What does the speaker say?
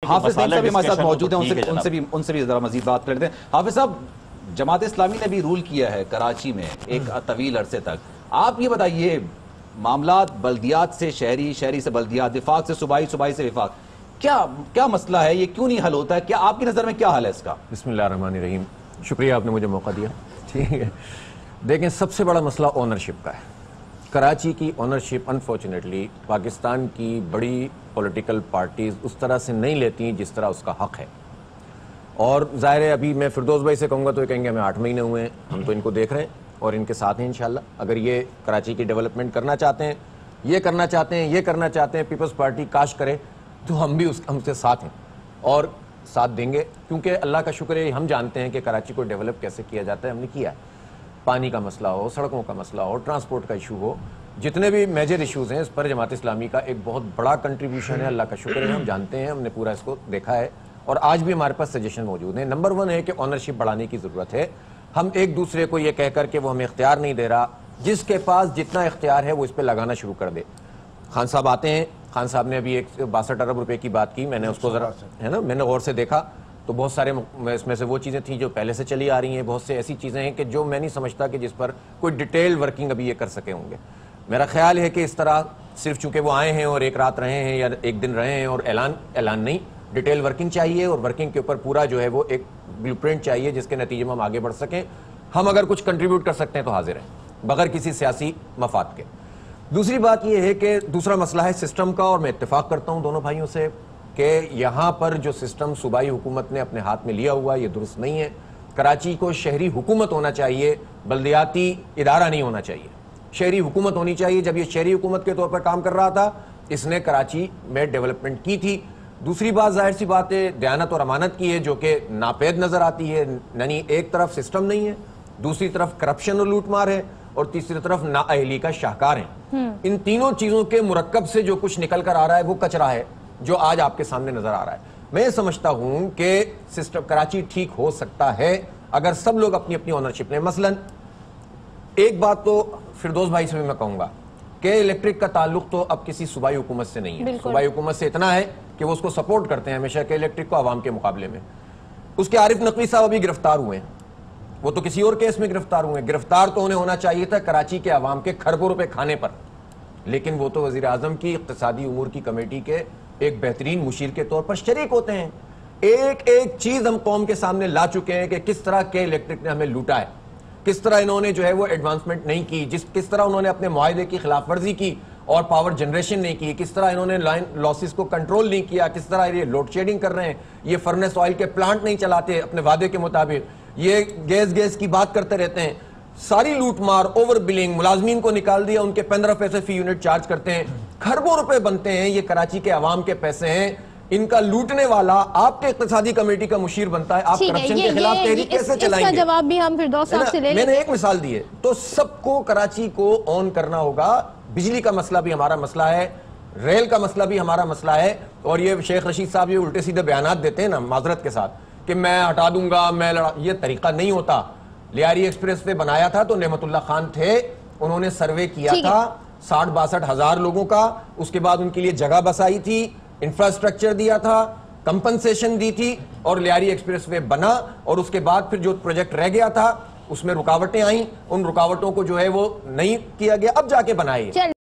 حافظ صاحب بھی ہمارے ساتھ موجود ہیں، ان سے بھی ذرا مزید بات کر لیتے ہیں۔ حافظ صاحب، جماعت اسلامی نے بھی رول کیا ہے کراچی میں ایک طویل عرصے تک، آپ یہ بتائیے معاملات بلدیات سے شہری، شہری سے بلدیات، وفاق سے صوبائی، صوبائی سے وفاق، کیا مسئلہ ہے، یہ کیوں نہیں حل ہوتا ہے؟ کیا آپ کی نظر میں کیا حل ہے اس کا؟ بسم اللہ الرحمن الرحیم، شکریہ آپ نے مجھے موقع دیا۔ ٹھیک ہے، دیکھیں سب سے بڑا مسئلہ اونرشپ کا ہے۔ کراچی کی اونرشپ انفارچونیٹلی پاکستان کی بڑی پولیٹیکل پارٹیز اس طرح سے نہیں لیتی جس طرح اس کا حق ہے، اور ظاہر ہے ابھی میں فردوس بھائی سے کہوں گا تو یہ کہیں گے ہمیں 8 مہینے ہوئے ہیں، ہم تو ان کو دیکھ رہے ہیں اور ان کے ساتھ ہیں انشاءاللہ۔ اگر یہ کراچی کی ڈیولپمنٹ کرنا چاہتے ہیں، یہ کرنا چاہتے ہیں، یہ کرنا چاہتے ہیں، پیپلز پارٹی کاش کرے تو ہم بھی ہم سے ساتھ ہیں اور ساتھ دیں گے، کیونکہ اللہ کا شکر ہے ہم جانتے ہیں کہ کراچی کو ڈیولپ کیسے کیا جاتا ہے، ہم نے کیا ہے۔ پانی کا مسئلہ ہو، سڑکوں کا مسئلہ ہو، ٹرانسپورٹ کا ایشو ہو، جتنے بھی میجر ایشوز ہیں اس پر جماعت اسلامی کا ایک بہت بڑا کنٹریبیوشن ہے، اللہ کا شکر ہے ہم جانتے ہیں، ہم نے پورا اس کو دیکھا ہے اور آج بھی ہمارے پاس سجیشن موجود ہیں۔ نمبر 1 ہے کہ اونرشپ بڑھانے کی ضرورت ہے۔ ہم ایک دوسرے کو یہ کہہ کر کہ وہ ہمیں اختیار نہیں دے رہا، جس کے پاس جتنا اختیار ہے وہ اس پہ لگانا شروع کر دے۔ خان صاحب آتے ہیں، خان صاحب نے ابھی 62 ارب روپے کی بات کی، میں نے اس کو ذرا ہے نا میں نے غور سے دیکھا تو بہت سارے اس میں سے وہ چیزیں تھیں جو پہلے سے چلی آ رہی ہیں، بہت سے ایسی چیزیں ہیں کہ جو میں نہیں سمجھتا کہ جس پر کوئی ڈیٹیل ورکنگ ابھی یہ کر سکے ہوں گے۔ میرا خیال ہے کہ اس طرح صرف چونکہ وہ آئے ہیں اور ایک رات رہے ہیں یا ایک دن رہے ہیں اور اعلان نہیں، ڈیٹیل ورکنگ چاہیے اور ورکنگ کے اوپر پورا جو ہے وہ ایک بلیو پرنٹ چاہیے جس کے نتیجے میں ہم آگے بڑھ سکیں۔ ہم اگر کچھ کنٹریبیوٹ کر سکتے ہیں تو حاضر ہیں بغیر کسی سیاسی مفاد کے۔ دوسری بات یہ ہے کہ دوسرا مسئلہ ہے سسٹم کا، اور میں اتفاق کرتا ہوں دونوں بھائیوں سے کہ یہاں پر جو سسٹم صوبائی حکومت نے اپنے ہاتھ میں لیا ہوا یہ درست نہیں ہے۔ کراچی کو شہری حکومت ہونا چاہیے، بلدیاتی ادارہ نہیں ہونا چاہیے، شہری حکومت ہونی چاہیے۔ جب یہ شہری حکومت کے طور پر کام کر رہا تھا اس نے کراچی میں ڈیولپمنٹ کی تھی۔ دوسری بات ظاہر سی بات ہے دیانت اور امانت کی ہے جو کہ ناپید نظر آتی ہے، یعنی ایک طرف سسٹم نہیں ہے، دوسری طرف کرپشن اور لوٹ مار ہے، اور تیسری طرف نااہلی کا شاہکار ہیں۔ ان تینوں چیزوں کے مرکب سے جو کچھ نکل کر آ رہا ہے وہ کچرا ہے جو آج آپ کے سامنے نظر آ رہا ہے۔ میں یہ سمجھتا ہوں کہ سسٹم کراچی ٹھیک ہو سکتا ہے اگر سب لوگ اپنی اپنی اونرشپ لیں۔ مثلا ایک بات تو فردوس بھائی سے بھی میں کہوں گا کہ الیکٹرک کا تعلق تو اب کسی صوبائی حکومت سے نہیں ہے، صوبائی حکومت سے اتنا ہے کہ وہ اس کو سپورٹ کرتے ہیں ہمیشہ کہ الیکٹرک کو عوام کے مقابلے میں۔ اس کے عارف نقوی صاحب ابھی گرفتار ہوئے ہیں، وہ تو کسی اور کیس میں گرفتار ہوئے ہیں، گرفتار تو انہیں ہونا چاہیے تھا کراچی کے عوام کے کھربوں روپے کھانے پر، لیکن وہ تو وزیر اعظم کی اقتصادی امور کی کمیٹی کے ایک بہترین مشیر کے طور پر شریک ہوتے ہیں۔ ایک ایک چیز ہم قوم کے سامنے لا چکے ہیں کہ کس طرح کے الیکٹرک نے ہمیں لوٹا ہے، کس طرح انہوں نے جو ہے وہ ایڈوانسمنٹ نہیں کی، کس طرح انہوں نے اپنے معاہدے کی خلاف ورزی کی اور پاور جنریشن نہیں کی، کس طرح انہوں نے لائن لاسز کو کنٹرول نہیں کیا، کس طرح یہ لوڈ شیڈنگ کر رہے ہیں، یہ فرنس آئل کے پلانٹ نہیں چلاتے اپنے وعدے کے مطابق، یہ گیس کی بات کرتے رہتے ہیں، ساری لوٹ مار، اوور بلنگ، ملازمین کو نکال دیا، ان کے 15 پیسے فی یونٹ چارج کرتے ہیں، کھربوں روپے بنتے ہیں، یہ کراچی کے عوام کے پیسے ہیں، ان کا لوٹنے والا آپ کے اقتصادی کمیٹی کا مشیر بنتا ہے، آپ کرپشن کے خلاف تحریک کیسے چلائیں گے؟ اس کا جواب بھی ہم فردوس صاحب سے لے لیں۔ میں نے ایک مثال دی ہے، تو سب کو کراچی کو آن کرنا ہوگا۔ بجلی کا مسئلہ بھی ہمارا مسئلہ ہے، ریل کا مسئلہ بھی ہمارا مسئلہ ہے، اور یہ شیخ رشید صاحب یہ الٹے سیدھے بیانات دیتے ہیں نا معذرت کے ساتھ کہ میں ہٹا دوں گا، میں یہ طریقہ نہیں ہوتا۔ لیاری ایکسپریس پہ بنایا تھا تو نعمت اللہ خان تھے، انہوں نے سروے کیا تھا 60-62 ہزار لوگوں کا، اس کے بعد ان کے لیے جگہ بسائی تھی، انفراسٹرکچر دیا تھا، کمپنسیشن دی تھی، اور لیاری ایکسپریس وے بنا، اور اس کے بعد پھر جو پروجیکٹ رہ گیا تھا اس میں رکاوٹیں آئیں، ان رکاوٹوں کو جو ہے وہ نہیں کیا گیا، اب جا کے بنائے۔